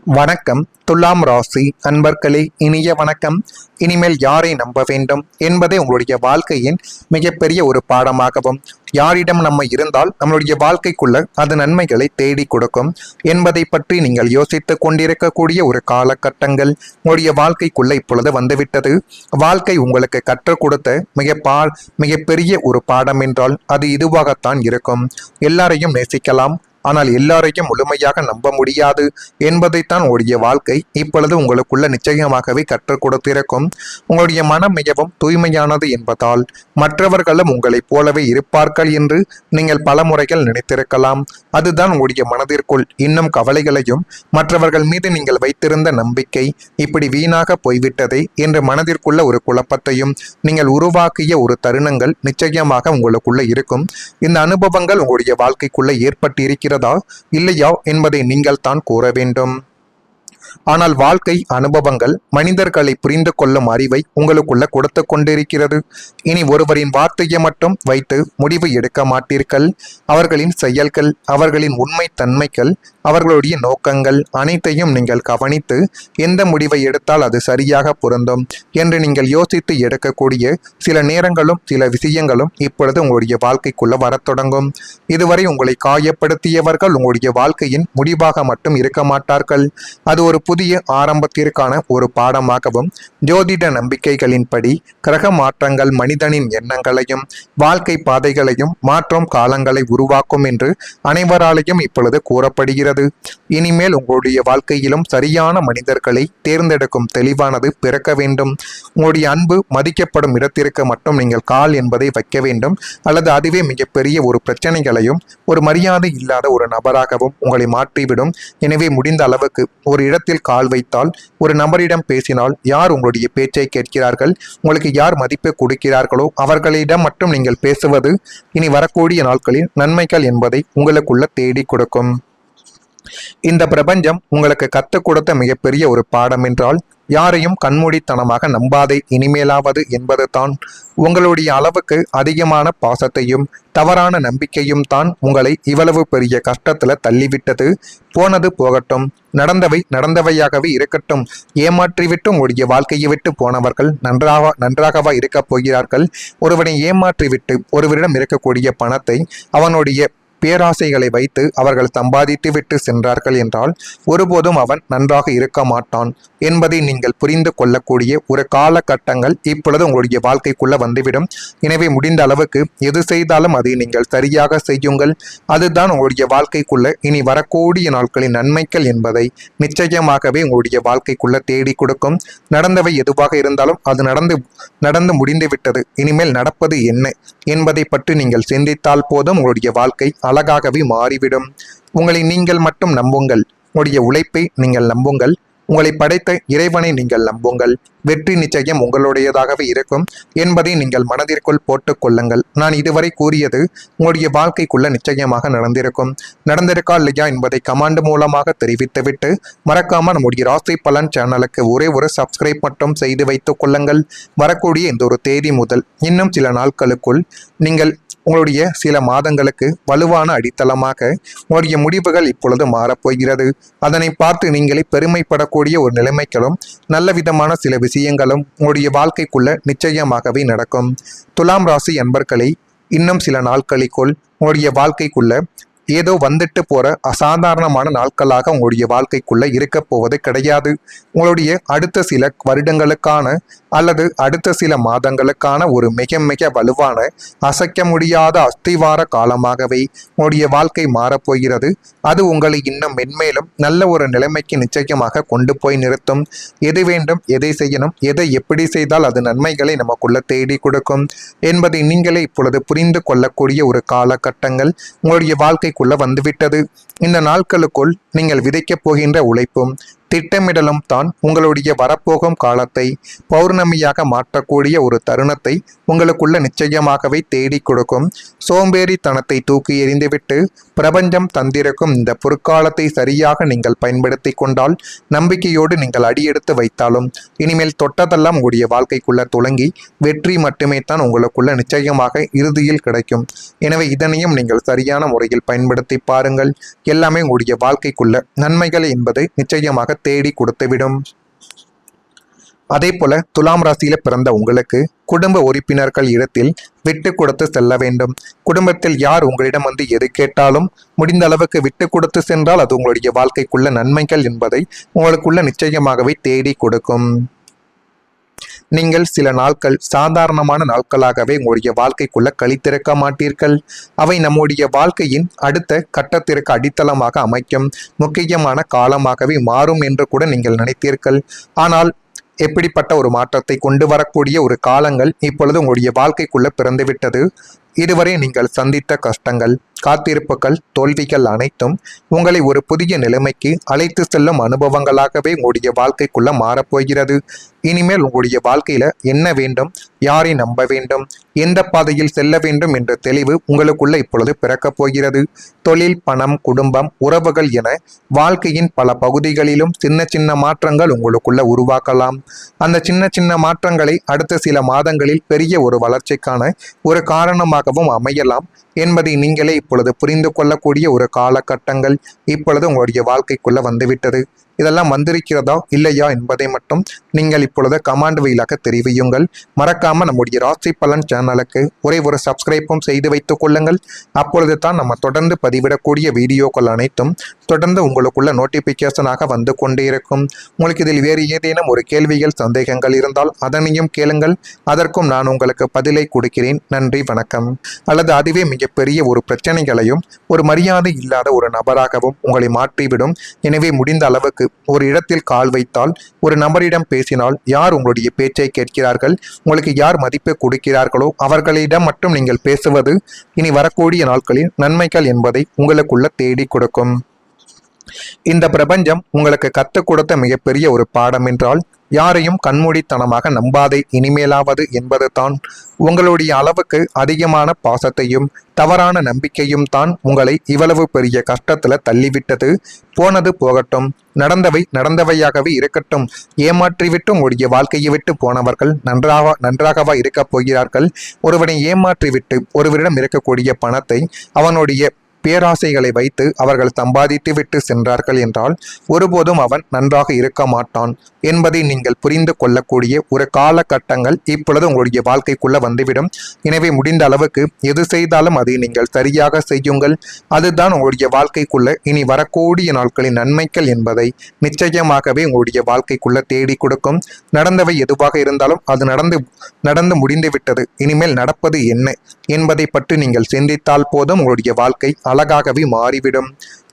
வணக்கம். துலாம் ராசி அன்பர்களே, இனிய வணக்கம். இனிமேல் யாரை நம்ப வேண்டும் என்பதே உங்களுடைய வாழ்க்கையின் மிகப்பெரிய ஒரு பாடமாகவும், யாரிடம் நம்ம இருந்தால் நம்மளுடைய வாழ்க்கைக்குள்ள அது நன்மைகளை தேடி கொடுக்கும் என்பதை பற்றி நீங்கள் யோசித்துக் கொண்டிருக்கக்கூடிய ஒரு காலகட்டங்கள் உங்களுடைய வாழ்க்கைக்குள்ள இப்பொழுது வந்துவிட்டது. வாழ்க்கை உங்களுக்கு கற்றுக் கொடுத்த மிகப்பெரிய ஒரு பாடம் என்றால் அது இதுவாகத்தான் இருக்கும். எல்லாரையும் நேசிக்கலாம், ஆனால் எல்லாரையும் முழுமையாக நம்ப முடியாது என்பதைத்தான் உங்களுடைய வாழ்க்கை இப்பொழுது உங்களுக்குள்ள நிச்சயமாகவே கற்றுக் கொடுத்திருக்கும். உங்களுடைய மனம் மிகவும் தூய்மையானது என்பதால் மற்றவர்களும் உங்களைப் போலவே இருப்பார்கள் என்று நீங்கள் பல முறைகள் நினைத்திருக்கலாம். அதுதான் உங்களுடைய மனதிற்குள் இன்னும் கவலைகளையும் மற்றவர்கள் மீது நீங்கள் வைத்திருந்த நம்பிக்கை இப்படி வீணாக போய்விட்டதே என்ற மனதிற்குள்ள ஒரு குழப்பத்தையும் நீங்கள் உருவாக்கிய ஒரு தருணங்கள் நிச்சயமாக உங்களுக்குள்ள இருக்கும். இந்த அனுபவங்கள் உங்களுடைய வாழ்க்கைக்குள்ள ஏற்பட்டிருக்கிறது இல்லையா என்பதை நீங்கள் தான் கூற வேண்டும். ஆனால் வாழ்க்கை அனுபவங்கள் மனிதர்களை புரிந்து கொள்ளும் அறிவை உங்களுக்குள்ள கொடுத்து கொண்டிருக்கிறது. இனி ஒருவரின் வார்த்தையை மட்டும் வைத்து முடிவு எடுக்க மாட்டீர்கள். அவர்களின் செயல்கள், அவர்களின் உண்மை தன்மைகள், அவர்களுடைய நோக்கங்கள் அனைத்தையும் நீங்கள் கவனித்து எந்த முடிவை எடுத்தால் அது சரியாக பொருந்தும் என்று நீங்கள் யோசித்து எடுக்கக்கூடிய சில நேரங்களும் சில விஷயங்களும் இப்பொழுது உங்களுடைய வாழ்க்கைக்குள்ள வரத் தொடங்கும். இதுவரை உங்களை காயப்படுத்தியவர்கள் உங்களுடைய வாழ்க்கையின் முடிவாக மட்டும் இருக்க மாட்டார்கள். அது ஒரு புதிய ஆரம்பத்திற்கான ஒரு பாடமாகவும், ஜோதிட நம்பிக்கைகளின்படி கிரக மாற்றங்கள் மனிதனின் எண்ணங்களையும் வாழ்க்கை பாதைகளையும் மாற்றும் காலங்களை உருவாக்கும் என்று அனைவராலையும் இப்பொழுது கூறப்படுகிறது. இனிமேல் உங்களுடைய வாழ்க்கையிலும் சரியான மனிதர்களை தேர்ந்தெடுக்கும் தெளிவானது பிறக்க வேண்டும். உங்களுடைய அன்பு மதிக்கப்படும் இடத்திற்கு மட்டும் நீங்கள் கால் என்பதை வைக்க வேண்டும், அல்லது அதுவே மிகப்பெரிய ஒரு பிரச்சனைகளையும் ஒரு மரியாதை இல்லாத ஒரு நபராகவும் உங்களை மாற்றிவிடும். எனவே முடிந்த அளவுக்கு ஒரு இடத்தில் கால் வைத்தால், ஒரு நபரிடம் பேசினால் யார் உங்களுடைய பேச்சை கேட்கிறார்கள், உங்களுக்கு யார் மதிப்பு கொடுக்கிறார்களோ அவர்களிடம் மட்டும் நீங்கள் பேசுவது இனி வரக்கூடிய நாட்களில் நன்மைகள் என்பதை உங்களுக்குள்ள தேடி கொடுக்கும். இந்த பிரபஞ்சம் உங்களுக்கு கற்றுக் கொடுத்த மிகப்பெரிய ஒரு பாடம் என்றால், யாரையும் கண்மூடித்தனமாக நம்பாதே இனிமேலாவது என்பது தான். உங்களுடைய அளவுக்கு அதிகமான பாசத்தையும் தவறான நம்பிக்கையும் தான் உங்களை இவ்வளவு பெரிய கஷ்டத்துல தள்ளிவிட்டது. போனது போகட்டும், நடந்தவை நடந்தவையாகவே இருக்கட்டும். ஏமாற்றிவிட்டு உங்களுடைய வாழ்க்கையை விட்டு போனவர்கள் நன்றாகவா இருக்கப் போகிறார்கள்? ஒருவனை ஏமாற்றிவிட்டு ஒருவரிடம் இருக்கக்கூடிய பணத்தை அவனுடைய பேராசைகளை வைத்து அவர்கள் சம்பாதித்து விட்டு சென்றார்கள் என்றால் ஒருபோதும் அவன் நன்றாக இருக்க மாட்டான் என்பதை நீங்கள் புரிந்து கொள்ளக்கூடிய ஒரு காலகட்டங்கள் இப்பொழுது உங்களுடைய வாழ்க்கைக்குள்ள வந்துவிடும். எனவே முடிந்த அளவுக்கு எது செய்தாலும் அதை நீங்கள் சரியாக செய்யுங்கள். அதுதான் உங்களுடைய வாழ்க்கைக்குள்ள இனி வரக்கூடிய நாட்களின் நன்மைகள் என்பதை நிச்சயமாகவே உங்களுடைய வாழ்க்கைக்குள்ள தேடி கொடுக்கும். நடந்தவை எதுவாக இருந்தாலும் அது நடந்து முடிந்து விட்டது. இனிமேல் நடப்பது என்ன என்பதை பற்றி நீங்கள் சிந்தித்தால் போதும் உங்களுடைய வாழ்க்கை அழகாகவே மாறிவிடும். உங்களை நீங்கள் மட்டும் நம்புங்கள். உங்களுடைய உழைப்பை நீங்கள் நம்புங்கள். உங்களை படைத்த இறைவனை நீங்கள் நம்புங்கள். வெற்றி நிச்சயம் உங்களுடையதாகவே இருக்கும் என்பதை நீங்கள் மனதிற்குள் போட்டுக் கொள்ளுங்கள். நான் இதுவரை கூறியது உங்களுடைய வாழ்க்கைக்குள்ள நிச்சயமாக நடந்திருக்கா இல்லையா என்பதை கமெண்ட் மூலமாக தெரிவித்துவிட்டு மறக்காம நம்முடைய ராசி பலன் சேனலுக்கு ஒரே ஒரு சப்ஸ்கிரைப் மட்டும் செய்து வைத்துக் கொள்ளுங்கள். வரக்கூடிய இந்த ஒரு தேதி முதல் இன்னும் சில நாட்களுக்குள் நீங்கள் உங்களுடைய சில மாதங்களுக்கு வலுவான அடித்தளமாக உங்களுடைய முடிவுகள் இப்பொழுது மாறப்போகிறது. அதனை பார்த்து நீங்களே பெருமைப்படக்கூடிய ஒரு நிலைமைகளும் நல்ல விதமான சில விஷயங்களும் உங்களுடைய வாழ்க்கைக்குள்ள நிச்சயமாகவே நடக்கும். துலாம் ராசி அன்பர்களே, இன்னும் சில நாட்களுக்குள் உங்களுடைய வாழ்க்கைக்குள்ள ஏதோ வந்துட்டு போற அசாதாரணமான நாட்களாக உங்களுடைய வாழ்க்கைக்குள்ள இருக்க போவது கிடையாது. உங்களுடைய அடுத்த சில வருடங்களுக்கான அல்லது அடுத்த சில மாதங்களுக்கான ஒரு மிக மிக வலுவான அசைக்க முடியாத அஸ்திவார காலமாகவே உங்களுடைய வாழ்க்கை மாறப்போகிறது. அது உங்களை இன்னும் மென்மேலும் நல்ல ஒரு நிலைமைக்கு நிச்சயமாக கொண்டு போய் நிறுத்தும். எது வேண்டும், எதை செய்யணும், எதை எப்படி செய்தால் அது நன்மைகளை நமக்குள்ள தேடி கொடுக்கும் என்பதை நீங்களே இப்பொழுது புரிந்து கொள்ளக்கூடிய ஒரு காலகட்டங்கள் உங்களுடைய வாழ்க்கைக்குள்ள வந்துவிட்டது. இந்த நாட்களுக்குள் நீங்கள் விதைக்கப் போகின்ற உழைப்பும் திட்டமிடலும் தான் உங்களுடைய வரப்போகும் காலத்தை பௌர்ணமியாக மாற்றக்கூடிய ஒரு தருணத்தை உங்களுக்குள்ள நிச்சயமாகவே தேடி கொடுக்கும். சோம்பேறித்தனத்தை தூக்கி எறிந்துவிட்டு பிரபஞ்சம் தந்திருக்கும் இந்த பொற்காலத்தை சரியாக நீங்கள் பயன்படுத்தி கொண்டால், நம்பிக்கையோடு நீங்கள் அடியெடுத்து வைத்தாலும் இனிமேல் தொட்டதெல்லாம் உங்களுடைய வாழ்க்கைக்குள்ள துளங்கி வெற்றி மட்டுமே தான் உங்களுக்குள்ள நிச்சயமாக இறுதியில் கிடைக்கும். எனவே இதனையும் நீங்கள் சரியான முறையில் பயன்படுத்தி பாருங்கள். எல்லாமே உங்களுடைய வாழ்க்கைக்குள்ள நன்மைகள் என்பது நிச்சயமாக தேடி கொடுத்துவிடும். அதே போல துலாம் ராசியில பிறந்த உங்களுக்கு குடும்ப உறுப்பினர்கள் இடத்தில் விட்டு கொடுத்து செல்ல வேண்டும். குடும்பத்தில் யார் உங்களிடம் வந்து எது கேட்டாலும் முடிந்த அளவுக்கு விட்டு கொடுத்து சென்றால் அது உங்களுடைய வாழ்க்கைக்குள்ள நன்மைகள் என்பதை உங்களுக்குள்ள நிச்சயமாகவே தேடி கொடுக்கும். நீங்கள் சில நாட்கள் சாதாரணமான நாட்களாகவே உங்களுடைய வாழ்க்கைக்குள்ள கழித்திருக்க மாட்டீர்கள். அவை நம்முடைய வாழ்க்கையின் அடுத்த கட்டத்திற்கு அடித்தளமாக அமைக்கும் முக்கியமான காலமாகவே மாறும் என்று கூட நீங்கள் நினைத்தீர்கள். ஆனால் எப்படிப்பட்ட ஒரு மாற்றத்தை கொண்டு வரக்கூடிய ஒரு காலங்கள் இப்பொழுது உங்களுடைய வாழ்க்கைக்குள்ள பிறந்துவிட்டது. இதுவரை நீங்கள் சந்தித்த கஷ்டங்கள், காத்திருப்புகள், தோல்விகள் அனைத்தும் உங்களை ஒரு புதிய நிலைமைக்கு அழைத்து செல்லும் அனுபவங்களாகவே உங்களுடைய வாழ்க்கைக்குள்ள மாறப்போகிறது. இனிமேல் உங்களுடைய வாழ்க்கையில என்ன வேண்டும், யாரை நம்ப வேண்டும், எந்த பாதையில் செல்ல வேண்டும் என்ற தெளிவு உங்களுக்குள்ள இப்பொழுது பிறக்கப் போகிறது. தொழில், பணம், குடும்பம், உறவுகள் என வாழ்க்கையின் பல பகுதிகளிலும் சின்ன சின்ன மாற்றங்கள் உங்களுக்குள்ள உருவாக்கலாம். அந்த சின்ன சின்ன மாற்றங்களை அடுத்த சில மாதங்களில் பெரிய ஒரு வளர்ச்சிக்கான ஒரு காரணமாகவும் அமையலாம் என்பதை நீங்களே இப்பொழுது புரிந்து கொள்ளக்கூடிய ஒரு காலகட்டங்கள் இப்பொழுது உங்களுடைய வாழ்க்கைக்குள்ள வந்துவிட்டது. இதெல்லாம் வந்திருக்கிறதா இல்லையா என்பதை மட்டும் நீங்கள் இப்பொழுது கமாண்ட் வழியாக தெரிவியுங்கள். மறக்காம நம்முடைய ராசி பலன் சேனலுக்கு ஒரே ஒரு சப்ஸ்கிரைப்பும் செய்து வைத்துக் கொள்ளுங்கள். அப்பொழுது தான் நம்ம தொடர்ந்து பதிவிடக்கூடிய வீடியோக்கள் அனைத்தும் தொடர்ந்து உங்களுக்குள்ள நோட்டிபிகேஷனாக வந்து கொண்டே இருக்கும். உங்களுக்கு இதில் வேறு ஏதேனும் ஒரு கேள்விகள், சந்தேகங்கள் இருந்தால் அதனையும் கேளுங்கள். அதற்கும் நான் உங்களுக்கு பதிலை கொடுக்கிறேன். நன்றி, வணக்கம். அல்லது அதுவே மிகப்பெரிய ஒரு பிரச்சனைகளையும் ஒரு மரியாதை இல்லாத ஒரு நபராகவும் உங்களை மாற்றிவிடும். எனவே முடிந்த அளவுக்கு ஒரு இடத்தில் கால் வைத்தால், ஒரு நபரிடம் பேசினால் யார் உங்களுடைய பேச்சை கேட்கிறார்கள், உங்களுக்கு யார் மதிப்பு கொடுக்கிறார்களோ அவர்களிடம் மட்டும் நீங்கள் பேசுவது இனி வரக்கூடிய நாட்களில் நன்மைகள் என்பதை உங்களுக்குள்ள தேடி கொடுக்கும். இந்த பிரபஞ்சம் உங்களுக்கு கற்றுக் கொடுத்த மிகப்பெரிய ஒரு பாடம் என்றால், யாரையும் கண்மூடித்தனமாக நம்பாதே இனிமேலாவது என்பது தான். உங்களுடைய அளவுக்கு அதிகமான பாசத்தையும் தவறான நம்பிக்கையும் தான் உங்களை இவ்வளவு பெரிய கஷ்டத்துல தள்ளிவிட்டது. போனது போகட்டும், நடந்தவை நடந்தவையாகவே இருக்கட்டும். ஏமாற்றிவிட்டு உங்களுடைய வாழ்க்கையை விட்டு போனவர்கள் நன்றாகவா இருக்கப் போகிறார்கள்? ஒருவனை ஏமாற்றிவிட்டு ஒருவரிடம் இருக்கக்கூடிய பணத்தை அவனுடைய பேராசைகளை வைத்து அவர்கள் சம்பாதித்து விட்டு சென்றார்கள் என்றால் ஒருபோதும் அவன் நன்றாக இருக்க மாட்டான் என்பதை நீங்கள் புரிந்து கொள்ளக்கூடிய ஒரு காலகட்டங்கள் இப்பொழுது உங்களுடைய வாழ்க்கைக்குள்ள வந்துவிடும். எனவே முடிந்த அளவுக்கு எது செய்தாலும் அதை நீங்கள் சரியாக செய்யுங்கள். அதுதான் உங்களுடைய வாழ்க்கைக்குள்ள இனி வரக்கூடிய நாட்களின் நன்மைகள் என்பதை நிச்சயமாகவே உங்களுடைய வாழ்க்கைக்குள்ள தேடி கொடுக்கும். நடந்தவை எதுவாக இருந்தாலும் அது நடந்து முடிந்து விட்டது. இனிமேல் நடப்பது என்ன என்பதை பற்றி நீங்கள் சிந்தித்தால் போதும் உங்களுடைய வாழ்க்கை அழகாகவே மாறிவிடும்.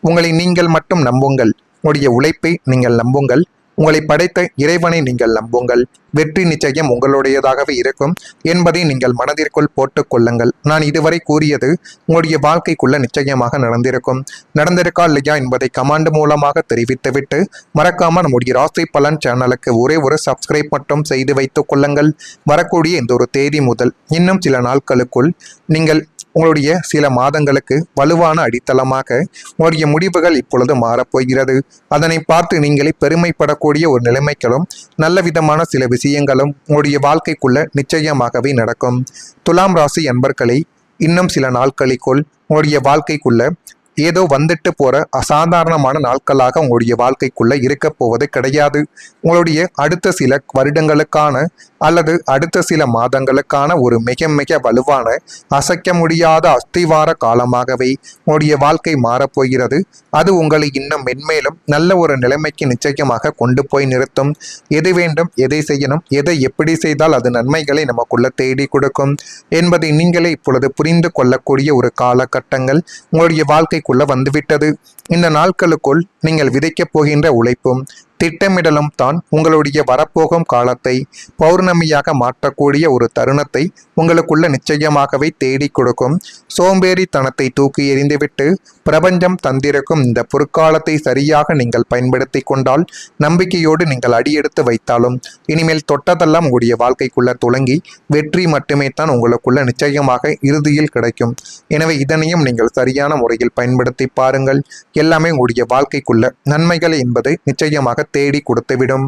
உங்களை நீங்கள் மட்டும் நம்புங்கள். உங்களுடைய உழைப்பை நீங்கள் நம்புங்கள். உங்களை படைத்த இறைவனை நீங்கள் நம்புங்கள். வெற்றி நிச்சயம் உங்களுடையதாகவே இருக்கும் என்பதை நீங்கள் மனதிற்குள் போட்டுக் கொள்ளுங்கள். நான் இதுவரை கூறியது உங்களுடைய வாழ்க்கைக்குள்ள நிச்சயமாக நடந்திருக்கா இல்லையா என்பதை கமாண்ட் மூலமாக தெரிவித்துவிட்டு மறக்காம நம்முடைய ராசி பலன் சேனலுக்கு ஒரே ஒரு சப்ஸ்கிரைப் மட்டும் செய்து வைத்துக் கொள்ளுங்கள். வரக்கூடிய இந்த ஒரு தேதி முதல் இன்னும் சில நாட்களுக்குள் நீங்கள் உங்களுடைய சில மாதங்களுக்கு வலுவான அடித்தளமாக உங்களுடைய முடிவுகள் இப்பொழுது மாறப்போகிறது. அதனை பார்த்து நீங்களே பெருமைப்படக்கூடிய ஒரு நிலைமைகளும் நல்ல விதமான சில விஷயங்களும் உங்களுடைய வாழ்க்கைக்குள்ள நிச்சயமாகவே நடக்கும். துலாம் ராசி அன்பர்களை இன்னும் சில நாட்களுக்குள் உங்களுடைய வாழ்க்கைக்குள்ள ஏதோ வந்துட்டு போற அசாதாரணமான நாட்களாக உங்களுடைய வாழ்க்கைக்குள்ள இருக்க போவது கிடையாது. உங்களுடைய அடுத்த சில வருடங்களுக்கான அல்லது அடுத்த சில மாதங்களுக்கான ஒரு மிக மிக வலுவான அசைக்க முடியாத அஸ்திவார காலமாகவே உங்களுடைய வாழ்க்கை மாறப்போகிறது. அது உங்களை இன்னும் மென்மேலும் நல்ல ஒரு நிலைமைக்கு நிச்சயமாக கொண்டு போய் நிறுத்தும். எது வேண்டும், எதை செய்யணும், எதை எப்படி செய்தால் அது நன்மைகளை நமக்குள்ள தேடி கொடுக்கும் என்பதை நீங்களே இப்பொழுது புரிந்து கொள்ளக்கூடிய ஒரு காலகட்டங்கள் உங்களுடைய வாழ்க்கைக்குள்ள வந்துவிட்டது. இந்த நாட்களுக்குள் நீங்கள் விதைக்கப் போகின்ற உழைப்பும் திட்டமிடலும் தான் உங்களுடைய வரப்போகும் காலத்தை பௌர்ணமியாக மாற்றக்கூடிய ஒரு தருணத்தை உங்களுக்குள்ள நிச்சயமாகவே தேடி கொடுக்கும். சோம்பேறித்தனத்தை தூக்கி எறிந்துவிட்டு பிரபஞ்சம் தந்திருக்கும் இந்த பொற்காலத்தை சரியாக நீங்கள் பயன்படுத்தி கொண்டால், நம்பிக்கையோடு நீங்கள் அடியெடுத்து வைத்தாலும் இனிமேல் தொட்டதெல்லாம் உங்களுடைய வாழ்க்கைக்குள்ள துளங்கி வெற்றி மட்டுமே தான் உங்களுக்குள்ள நிச்சயமாக இறுதியில் கிடைக்கும். எனவே இதனையும் நீங்கள் சரியான முறையில் பயன்படுத்தி பாருங்கள். எல்லாமே உங்களுடைய வாழ்க்கைக்குள்ள நன்மைகள் என்பது நிச்சயமாக தேடி கொடுத்துவிடும்.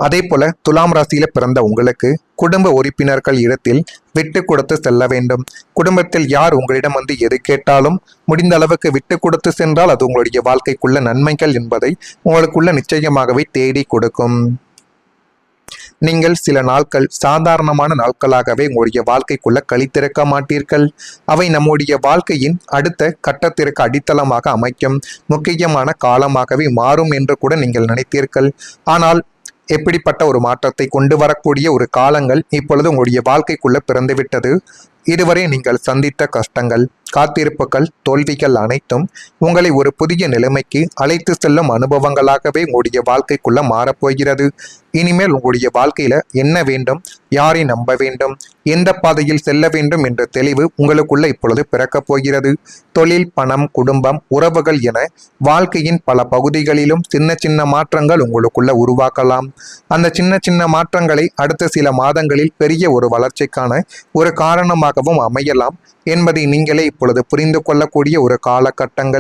அதே போல துலாம் ராசியில பிறந்த உங்களுக்கு குடும்ப உறுப்பினர்கள் இடத்தில் விட்டு கொடுத்து செல்ல வேண்டும். குடும்பத்தில் யார் உங்களிடம் வந்து எது கேட்டாலும் முடிந்த அளவுக்கு விட்டு கொடுத்து சென்றால் அது உங்களுடைய வாழ்க்கைக்குள்ள நன்மைகள் என்பதை உங்களுக்குள்ள நிச்சயமாகவே தேடி கொடுக்கும். நீங்கள் சில நாட்கள் சாதாரணமான நாட்களாகவே உங்களுடைய வாழ்க்கைக்குள்ள கழித்திருக்க மாட்டீர்கள். அவை நம்முடைய வாழ்க்கையின் அடுத்த கட்டத்திற்கு அடித்தளமாக அமைக்கும் முக்கியமான காலமாகவே மாறும் என்று கூட நீங்கள் நினைத்தீர்கள். ஆனால் எப்படிப்பட்ட ஒரு மாற்றத்தை கொண்டு வரக்கூடிய ஒரு காலங்கள் இப்பொழுது உங்களுடைய வாழ்க்கைக்குள்ள பிறந்துவிட்டது. இதுவரை நீங்கள் சந்தித்த கஷ்டங்கள், காத்திருப்புகள், தோல்விகள் அனைத்தும் உங்களை ஒரு புதிய நிலைமைக்கு அழைத்து செல்லும் அனுபவங்களாகவே உங்களுடைய வாழ்க்கைக்குள்ள மாறப்போகிறது. இனிமேல் உங்களுடைய வாழ்க்கையில என்ன வேண்டும், யாரை நம்ப வேண்டும், எந்த பாதையில் செல்ல வேண்டும் என்ற தெளிவு உங்களுக்குள்ள இப்பொழுது பிறக்கப் போகிறது. தொழில், பணம், குடும்பம், உறவுகள் என வாழ்க்கையின் பல பகுதிகளிலும் சின்ன சின்ன மாற்றங்கள் உங்களுக்குள்ள உருவாக்கலாம். அந்த சின்ன சின்ன மாற்றங்களை அடுத்த சில மாதங்களில் பெரிய ஒரு வளர்ச்சிக்கான ஒரு காரணமாகவும் அமையலாம் என்பதை நீங்களே இப்பொழுது புரிந்து கொள்ளக்கூடிய ஒரு காலகட்டங்கள்.